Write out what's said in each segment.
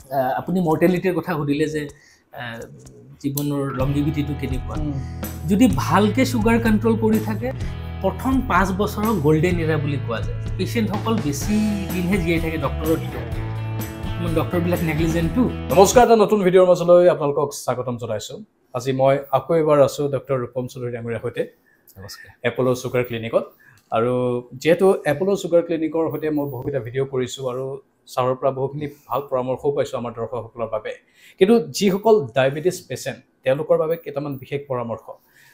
আপুনি মৰ্টেলিটিৰ কথা সুধিলে যে জীৱনৰ লংগিভিটিটো কেনেকুৱা যদি ভালকৈ ছুগাৰ কণ্ট্ৰল কৰি থাকে প্ৰথম 5 বছৰৰ গোল্ডেন এৰা বুলি কোৱা যায় পেচেণ্টসকল বেছি দিনহে জীয়াই থাকে ডক্টৰৰ ডক্টৰবিলাক নেগলিজেণ্টটো নমস্কাৰ এটা নতুন ভিডিঅ'ৰ মাজলৈ আপোনালোকক স্বাগতম জনাইছোঁ আজি মই আকৌ এবাৰ আছোঁ ডক্টৰ ৰূপম চৌধুৰী ডাঙৰীয়াৰ সৈতে নমস্কাৰ এপ'ল' ছুগাৰ ক্লিনিকত আৰু যিহেতু এপ'ল' ছুগাৰ ক্লিনিকৰ সৈতে মই বহুকেইটা ভিডিঅ' কৰিছোঁ আৰু ছাৰৰ পৰা বহুখিনি ভাল পৰামৰ্শও পাইছোঁ আমাৰ দৰ্শকসকলৰ বাবে কিন্তু যিসকল ডায়েবেটিছ পেচেণ্ট তেওঁলোকৰ বাবে কেইটামান বিশেষ পৰামৰ্শ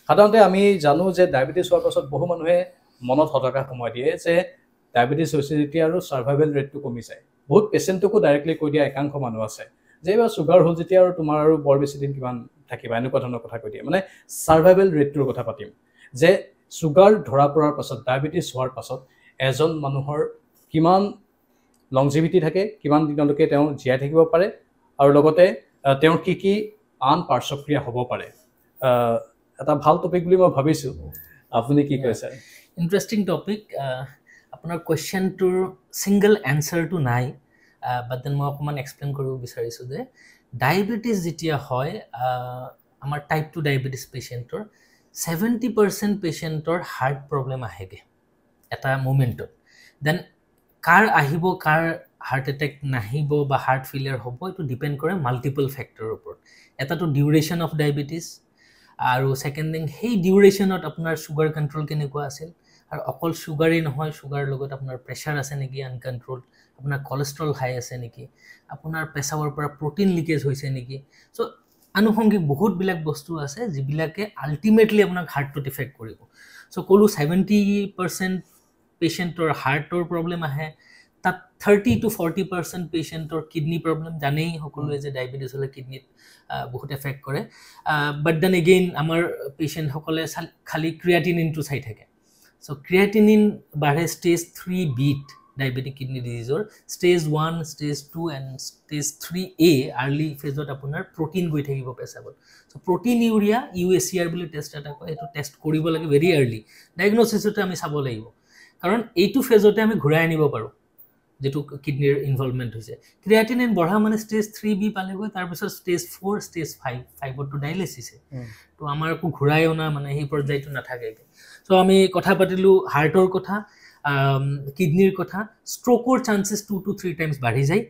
সাধাৰণতে আমি জানো যে ডায়েবেটিছ হোৱাৰ পাছত বহু মানুহে মনত হতাশা সময় দিয়ে যে ডায়েবেটিছ হৈছে যেতিয়া আৰু ছাৰ্ভাইভেল ৰেটটো কমি যায় বহুত পেচেণ্টকো ডাইৰেক্টলি কৈ দিয়া একাংশ মানুহ আছে যে এইবাৰ ছুগাৰ হ'ল যেতিয়া আৰু তোমাৰ আৰু বৰ বেছি দিন কিমান থাকিবা এনেকুৱা ধৰণৰ কথা কৈ দিয়ে মানে ছাৰ্ভাইভেল ৰেটটোৰ কথা পাতিম যে ছুগাৰ ধৰা পৰাৰ পাছত ডায়েবেটিছ হোৱাৰ পাছত এজন মানুহৰ কিমান লংজিভিটি থাকে কিমান দিনলৈকে তেওঁ জীয়াই থাকিব পাৰে আৰু লগতে তেওঁৰ কি আন পাৰ্শ্বক্ৰিয়া হ'ব পাৰে এটা ভাল টপিক বুলি মই ভাবিছোঁ আপুনি কি কৈছে ইণ্টাৰেষ্টিং টপিক আপোনাৰ কুৱেশ্যনটোৰ ছিংগল এনচাৰটো নাই বাট দেন মই অকণমান এক্সপ্লেইন কৰিব বিচাৰিছোঁ যে ডায়েবেটিছ যেতিয়া হয় আমাৰ টাইপ 2 ডায়েবেটিছ পেচেণ্টৰ 70% পেচেণ্টৰ হাৰ্ট প্ৰব্লেম আহেগৈ এটা মুমেণ্টত দেন কাৰ আহিব কাৰ হাৰ্ট এটেক নাহিব বা হাৰ্ট ফেইলিয়াৰ হ'ব এইটো ডিপেণ্ড কৰে মাল্টিপল ফেক্টৰৰ ওপৰত এটাটো ডিউৰেশ্যন অফ ডায়েবেটিছ আৰু ছেকেণ্ড থিং সেই ডিউৰেশ্যনত আপোনাৰ ছুগাৰ কণ্ট্ৰল কেনেকুৱা আছিল আৰু অকল ছুগাৰেই নহয় ছুগাৰ লগত আপোনাৰ প্ৰেছাৰ আছে নেকি আনকণ্ট্ৰল আপোনাৰ কলেষ্ট্ৰল হাই আছে নেকি আপোনাৰ পেচাবৰ পৰা প্ৰটিন লিকেজ হৈছে নেকি চ' আনুষংগিক বহুতবিলাক বস্তু আছে যিবিলাকে আল্টিমেটলি আপোনাক হাৰ্টটোত ইফেক্ট কৰিব চ' ক'লো 70% পেচেণ্টৰ হাৰ্টৰ প্ৰব্লেম আহে তাত 30 to 40% পেচেণ্টৰ কিডনি প্ৰব্লেম জানেই সকলোৱে যে ডায়েবেটিছ হ'লে কিডনিত বহুত এফেক্ট কৰে বাট দেন এগেইন আমাৰ পেচেণ্টসকলে খালি ক্ৰিয়াটিনিনটো চাই থাকে চ' ক্ৰিয়াটিনিন বাঢ়ে ষ্টেজ 3 বিত ডায়েবেটিক কিডনি ডিজিজৰ stage 1 stage 2 and stage 3A early ফেজত আপোনাৰ প্ৰটিন গৈ থাকিব পেচাবত চ' প্ৰটিন ইউৰিয়া UACR বুলি টেষ্ট এটা কয় এইটো টেষ্ট কৰিব লাগে ভেৰি আৰ্লি ডায়েগনচিছতে আমি চাব লাগিব কাৰণ এইটো ফেজতে আমি ঘূৰাই আনিব পাৰোঁ যেটো কিডনিৰ ইনভলভমেণ্ট হৈছে ক্ৰিয়াটিনিন বঢ়া মানে ষ্টেজ 3B পালেগৈ তাৰপিছত ষ্টেজ 4 ষ্টেজ 5টো ডায়েলিচিছে তো আমাৰ একো ঘূৰাই অনা মানে সেই পৰ্যায়টো নাথাকে চ' আমি কথা পাতিলোঁ হাৰ্টৰ কথা কিডনিৰ কথা ষ্ট্ৰ'কৰ চান্সেছ 2 to 3 টাইমছ বাঢ়ি যায়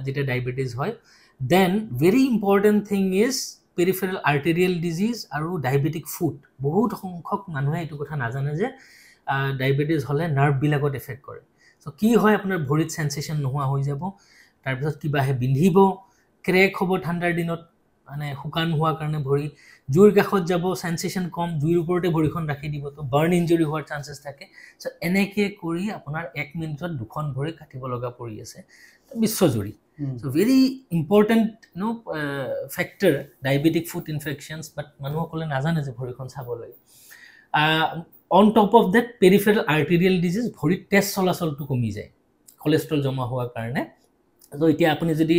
যেতিয়া ডায়েবেটিছ হয় then very important thing is peripheral arterial disease আৰু ডায়েবেটিক ফুড বহুত সংখ্যক মানুহে এইটো কথা নাজানে যে ডায়েবেটিছ হ'লে নাৰ্ভবিলাকত এফেক্ট কৰে চ' কি হয় আপোনাৰ ভৰিত চেঞ্চেশ্যন নোহোৱা হৈ যাব তাৰপিছত কিবাহে বিন্ধিব ক্ৰেক হ'ব ঠাণ্ডাৰ দিনত মানে শুকান হোৱাৰ কাৰণে ভৰি জুইৰ কাষত যাব চেঞ্চেশ্যন কম জুইৰ ওপৰতে ভৰিখন ৰাখি দিব তো বাৰ্ণ ইঞ্জুৰি হোৱাৰ চান্সেছ থাকে চ' এনেকৈ কৰি আপোনাৰ 1 মিনিটত দুখন ভৰি কাটিব লগা পৰি আছে বিশ্বজুৰি so' very important factor diabetic foot infections but মানুহসকলে নাজানে যে ভৰিখন চাব লাগে on top of that peripheral arterial disease ভৰিত তেজ চলাচলটো কমি যায় কলেষ্ট্ৰল জমা হোৱাৰ কাৰণে তো এতিয়া আপুনি যদি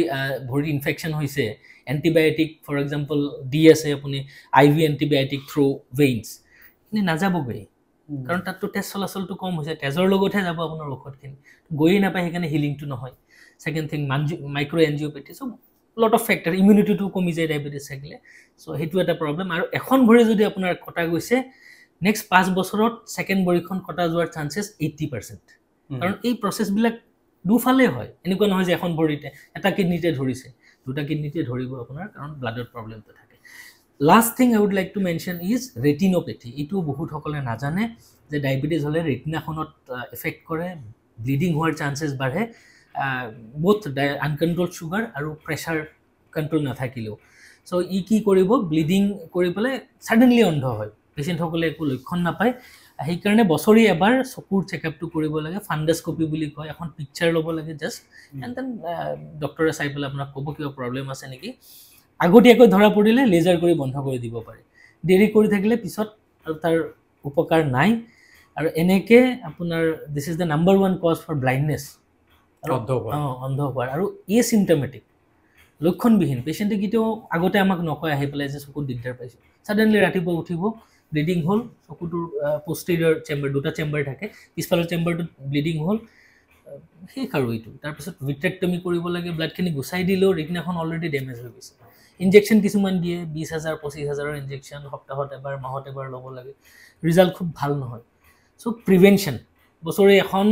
ভৰিৰ ইনফেকশ্যন হৈছে এণ্টিবায়'টিক ফৰ এক্সাম্পল দি আছে আপুনি IV এণ্টিবায়'টিক থ্ৰু ভেইনছ কিন্তু নাযাবগৈ কাৰণ তাততো তেজ চলাচলটো কম হৈছে তেজৰ লগতহে যাব আপোনাৰ ঔষধখিনি গৈয়ে নাপায় সেইকাৰণে হিলিংটো নহয় second thing microangiopathy so' lot of factor ইমিউনিটিটো কমি যায় ডায়েবেটিছ থাকিলে চ' সেইটো এটা প্ৰব্লেম আৰু এখন ভৰি যদি আপোনাৰ কটা গৈছে নেক্সট 5 বছৰত ছেকেণ্ড ভৰিখন কটা যোৱাৰ চান্সেছ 80% কাৰণ এই প্ৰচেছবিলাক দুফালে হয় এনেকুৱা নহয় যে এখন ভৰিতে এটা কিডনিতে ধৰিছে দুটা কিডনিতে ধৰিব আপোনাৰ কাৰণ ব্লাডৰ প্ৰব্লেমটো থাকে last thing I would like to mention is retinopathy এইটো বহুতসকলে নাজানে যে ডায়েবেটিছ হ'লে ৰেটিনাখনত এফেক্ট কৰে ব্লিডিং হোৱাৰ চান্সেছ বাঢ়ে বোথ আনকণ্ট্ৰল ছুগাৰ আৰু প্ৰেছাৰ কণ্ট্ৰল নাথাকিলেও চ' ই কি কৰিব ব্লিডিং কৰি পেলাই ছাডেনলি অন্ধ হয় পেচেণ্টসকলে একো লক্ষণ নাপায় সেইকাৰণে বছৰি এবাৰ চকুৰ চেকআপটো কৰিব লাগে ফাণ্ডাস্কপি বুলি কয় এখন পিকচাৰ ল'ব লাগে জাষ্ট এণ্ড দেন ডক্টৰে চাই পেলাই আপোনাক ক'ব কিবা প্ৰব্লেম আছে নেকি আগতীয়াকৈ ধৰা পৰিলে লেজাৰ কৰি বন্ধ কৰি দিব পাৰে দেৰি কৰি থাকিলে পিছত আৰু তাৰ উপকাৰ নাই আৰু এনেকৈ আপোনাৰ this is the number 1 cause for blindness অন্ধ হোৱাৰ আৰু এচিম্পটমেটিক লক্ষণবিহীন পেচেণ্টে কেতিয়াও আগতে আমাক নকয় আহি পেলাই যে চকুত দিগদাৰ পাইছোঁ ছাডেনলি ৰাতিপুৱা উঠিব ব্লিডিং হ'ল চকুটোৰ পষ্টেৰিয়ৰ চেম্বাৰ দুটা চেম্বাৰ থাকে পিছফালৰ চেম্বাৰটোত ব্লিডিং হ'ল শেষ আৰু এইটো তাৰপিছত ভিট্ৰেক্টমি কৰিব লাগে ব্লাডখিনি গুচাই দিলেও ৰেটিনাখন অলৰেডি ডেমেজ হৈ গৈছে ইনজেকশ্যন কিছুমান দিয়ে 20,000 25,000ৰ ইনজেকশ্যন সপ্তাহত এবাৰ মাহত এবাৰ ল'ব লাগে ৰিজাল্ট খুব ভাল নহয় চ' প্ৰিভেনশ্যন বছৰে এখন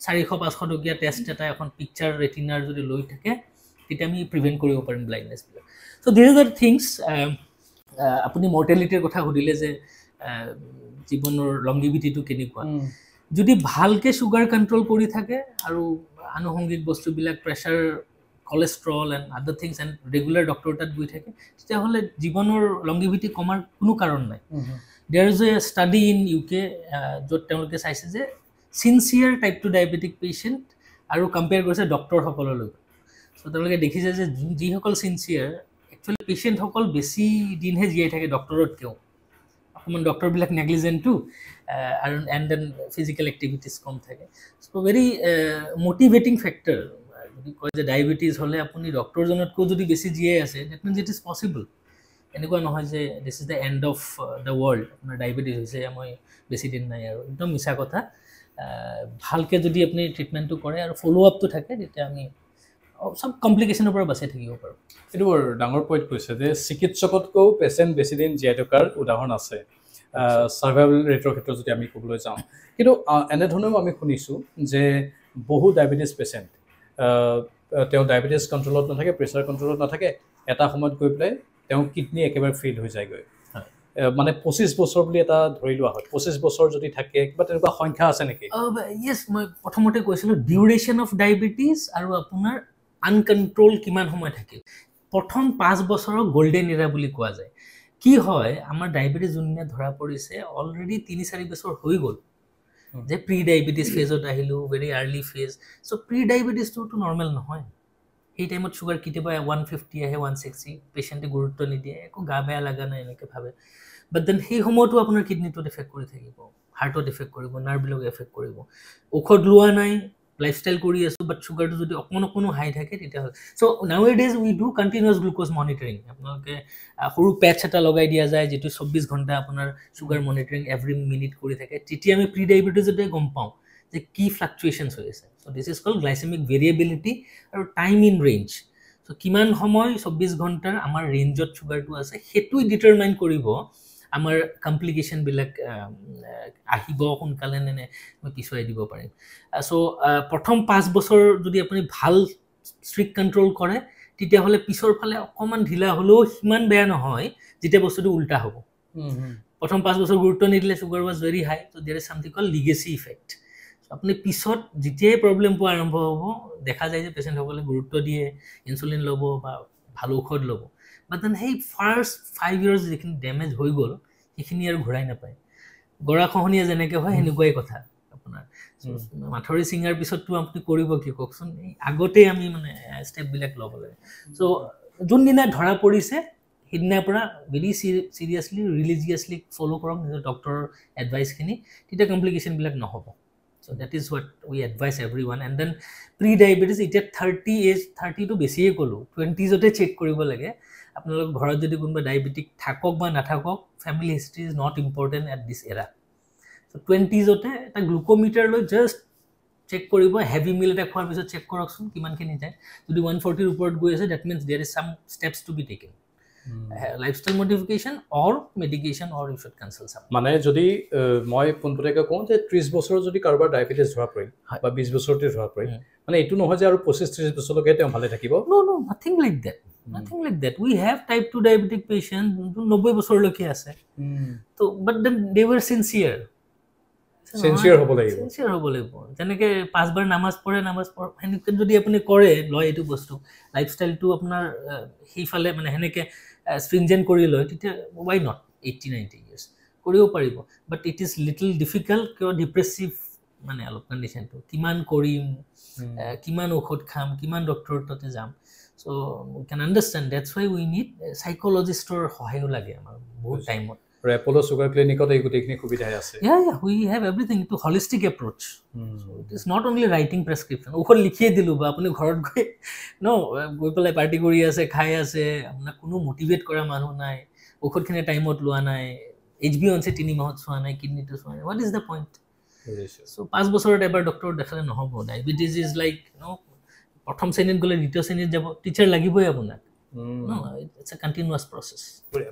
400-500 টকীয়া টেষ্ট এটা এখন পিকচাৰ ৰেটিনাৰ যদি লৈ থাকে তেতিয়া আমি প্ৰিভেণ্ট কৰিব পাৰিম ব্লাইণ্ডনেছবিলাক চ' দিজ আৰ থিংছ আপুনি মৰ্টেলিটিৰ কথা সুধিলে যে জীৱনৰ লংগিভিটিটো কেনেকুৱা যদি ভালকে সুগাৰ কন্ট্ৰোল কৰি থাকে আৰু আনুষংগিক বস্তুবিলাক pressure cholesterol and other things and regular doctor তাত গৈ থাকে তেতিয়াহ'লে জীৱনৰ লংগিভিটি কমাৰ কোনো কাৰণ নাই there is a study in UK য'ত তেওঁলোকে চাইছে যে চিনচিয়াৰ টাইপ 2 ডায়েবেটিক পেচেণ্ট আৰু কম্পেয়াৰ কৰিছে ডক্টৰসকলৰ লগত চ' তেওঁলোকে দেখিছে যে যিসকল চিনচিয়াৰ একচুৱেলি পেচেণ্টসকল বেছি দিনহে জীয়াই থাকে ডক্টৰতকৈও অকণমান ডক্টৰবিলাক নেগলিজেণ্টটো আৰু এণ্ড দেন ফিজিকেল এক্টিভিটিছ কম থাকে চ' ভেৰি মটিভেটিং ফেক্টৰ যদি কয় যে ডায়েবেটিছ হ'লে আপুনি ডক্টৰজনতকৈ যদি বেছি জীয়াই আছে that means it is possible এনেকুৱা নহয় যে দিছ is the and of the world আপোনাৰ ডায়েবেটিছ হৈছে মই বেছি দিন নাই আৰু একদম মিছা কথা ভালকৈ যদি আপুনি ট্ৰিটমেণ্টটো কৰে আৰু ফ'ল' আপটো থাকে তেতিয়া আমি চব কমপ্লিকেশ্যনৰ পৰা বাচাই থাকিব পাৰোঁ এইটো বৰ ডাঙৰ পইণ্ট কৈছে যে চিকিৎসকতকৈও পেচেণ্ট বেছি দিন জীয়াই থকাৰ উদাহৰণ আছে ছাৰ্ভাইভেল ৰেটৰ ক্ষেত্ৰত যদি আমি ক'বলৈ যাওঁ কিন্তু এনেধৰণেও আমি শুনিছোঁ যে বহু ডায়েবেটিছ পেচেণ্ট তেওঁ ডায়েবেটিছ কণ্ট্ৰলত নাথাকে প্ৰেছাৰ কণ্ট্ৰলত নাথাকে এটা সময়ত গৈ পেলাই তেওঁ কিডনী একেবাৰে ফেইল হৈ যায়গৈ মানে 25 বছৰ বুলি এটা ধৰি লোৱা হয় 25 বছৰ যদি থাকে কিবা তেনেকুৱা সংখ্যা আছে নেকি য়েছ মই প্ৰথমতে কৈছিলোঁ ডিউৰেশ্যন অফ ডায়েবেটিছ আৰু আপোনাৰ আনকণ্ট্ৰল কিমান সময় থাকে প্ৰথম 5 বছৰৰ গল্ডেন ইৰা বুলি কোৱা যায় কি হয় আমাৰ ডায়েবেটিছ যোনদিনা ধৰা পৰিছে অলৰেডি 3-4 বছৰ হৈ গ'ল যে প্ৰি ডায়েবেটিছ ফেজত আহিলোঁ ভেৰি আৰ্লি ফেজ চ' প্ৰি ডায়েবেটিছটোতো নৰ্মেল নহয় সেই টাইমত চুগাৰ কেতিয়াবা 150 আহে 160 পেচেণ্টে গুৰুত্ব নিদিয়ে একো গা বেয়া লগা নাই এনেকৈ ভাবে বাট দেন সেই সময়তো আপোনাৰ কিডনীটোত এফেক্ট কৰি থাকিব হাৰ্টত এফেক্ট কৰিব নাৰ্ভবিলাক এফেক্ট কৰিব ঔষধ লোৱা নাই লাইফষ্টাইল কৰি আছোঁ বাট চুগাৰটো যদি অকণো হাই থাকে তেতিয়াহ'লে so' nowadays we do continuous glucose monitoring আপোনালোকে সৰু পেটছ এটা লগাই দিয়া যায় যিটো 24 ঘণ্টা আপোনাৰ চুগাৰ মনিটৰিং এভৰি মিনিট কৰি থাকে তেতিয়া আমি প্ৰি ডায়েবেটিছতে গম পাওঁ যে কি ফ্লাকচুৱেশ্যনছ হৈ আছে চ' দিছ ইজ কল্ড গ্লাইচেমিক ভেৰিয়েবিলিটি আৰু টাইম ইন ৰেঞ্জ চ' কিমান সময় 24 ঘণ্টাৰ আমাৰ ৰেঞ্জত চুগাৰটো আছে সেইটোৱে ডিটাৰমাইন কৰিব আমাৰ কমপ্লিকেশ্যনবিলাক আহিব সোনকালে নে মই পিছুৱাই দিব পাৰিম চ' প্ৰথম 5 বছৰ যদি আপুনি ভাল ষ্ট্ৰিক্ট কণ্ট্ৰল কৰে তেতিয়াহ'লে পিছৰ ফালে অকণমান ঢিলা হ'লেও সিমান বেয়া নহয় যেতিয়া বস্তুটো উল্টা হ'ব প্ৰথম 5 বছৰ গুৰুত্ব নিদিলে sugar was very high so' there is something call legacy effect আপুনি পিছত যেতিয়াই প্ৰব্লেম পোৱা আৰম্ভ হ'ব দেখা যায় যে পেচেণ্টসকলে গুৰুত্ব দিয়ে ইনচুলিন ল'ব বা ভাল ঔষধ ল'ব বাট দেন সেই ফাৰ্ষ্ট 5 years যিখিনি ডেমেজ হৈ গ'ল সেইখিনি আৰু ঘূৰাই নাপায় গৰাখহনীয়া যেনেকৈ হয় সেনেকুৱাই কথা আপোনাৰ মাথৰি ছিঙাৰ পিছততো আপুনি কৰিব কি কওকচোন আগতেই আমি মানে ষ্টেপবিলাক ল'ব লাগে চ' যোনদিনা ধৰা পৰিছে সিদিনাৰ পৰা ভেৰি চিৰিয়াছলি ৰিলিজিয়াছলি ফ'ল' কৰক নিজৰ ডক্টৰৰ এডভাইচখিনি তেতিয়া কমপ্লিকেশ্যনবিলাক নহ'ব so' that is what we advise everyone and then prediabetes এতিয়া 30 বেছিয়ে ক'লোঁ 20sতে চেক কৰিব লাগে আপোনালোক ঘৰত যদি কোনোবা ডায়েবেটিক থাকক বা নাথাকক family history is not important at this era so' 20sতে এটা গ্লুক'মিটাৰ লৈ জাষ্ট চেক কৰিব হেভি মিল এটা খোৱাৰ পিছত চেক কৰকচোন কিমানখিনি যায় যদি 140ৰ ওপৰত গৈ আছে that means there is some steps to be taken lifestyle modification or medication or you should consult some মানে যদি মই পোনপটীয়াকৈ কওঁ যে 30 বছৰ যদি কাৰোবাৰ ডায়েবেটিছ ধৰা পৰিল বা 20 বছৰতে ধৰা পৰিল মানে এইটো নহয় যে আৰু 25-30 বছৰলৈকে তেওঁ ভালে থাকিব no nothing like that we have type 2 diabetic patient 90 বছৰলৈকে আছে তো but then they were sincere হ'ব লাগিব যেনেকৈ 5 বাৰ নামাজ পঢ়ে সেনেকৈ যদি আপুনি কৰে লয় এইটো বস্তু লাইফষ্টাইলটো আপোনাৰ সেইফালে মানে সেনেকৈ ষ্ট্ৰিংজেণ্ট কৰি লয় তেতিয়া why not 80-90 years কৰিব পাৰিব but it is little difficult কিয় ডিপ্ৰেছিভ মানে অলপ কণ্ডিশ্যনটো কিমান কৰিম কিমান ঔষধ খাম কিমান ডক্টৰৰ তাতে যাম so' we can understand that's why we need চাইক'লজিষ্টৰ সহায়ো লাগে আমাৰ বহুত টাইমত আৰু এপ'ল' চুগাৰ ক্লিনিকত এই গোটেইখিনি সুবিধাই আছে we have everything to holistic approach it is not only writing prescription ঔষধ লিখিয়ে দিলোঁ বা আপুনি ঘৰত গৈ পেলাই পাৰ্টি কৰি আছে খাই আছে আপোনাক কোনো মটিভেট কৰা মানুহ নাই ঔষধখিনি টাইমত লোৱা নাই HbA1c 3 মাহত চোৱা নাই কিডনীটো চোৱা নাই হোৱাট ইজ দ্য পইণ্ট বুজিছোঁ চ' 5 বছৰত এবাৰ ডক্টৰ দেখালে নহ'ব ডায়েবেটিছ ইজ লাইক প্ৰথম শ্ৰেণীত গ'লে দ্বিতীয় শ্ৰেণীত যাব টিচাৰ লাগিবই আপোনাক ইটছ এ কণ্টিনিউৱাছ প্ৰচেছ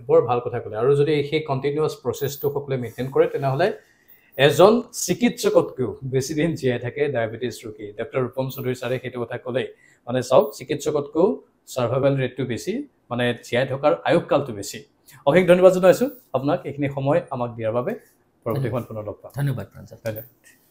বৰ ভাল কথা ক'লে আৰু যদি সেই কণ্টিনিউৱাছ প্ৰচেছটো সকলোৱে মেইনটেইন কৰে তেনেহ'লে এজন চিকিৎসকতকৈও বেছি দিন জীয়াই থাকে ডায়েবেটিছ ৰোগী ডক্টৰ ৰূপম চৌধুৰী ছাৰে সেইটো কথা ক'লেই মানে চাওক চিকিৎসকতকৈও ছাৰ্ভাইভেল ৰেটটো বেছি মানে জীয়াই থকাৰ আয়ুসকালটো বেছি অশেষ ধন্যবাদ জনাইছোঁ আপোনাক এইখিনি সময় আমাক দিয়াৰ বাবে পৰৱৰ্তীখন পুনৰ লগ পাম ধন্যবাদ প্ৰাঞ্জল ধন্যবাদ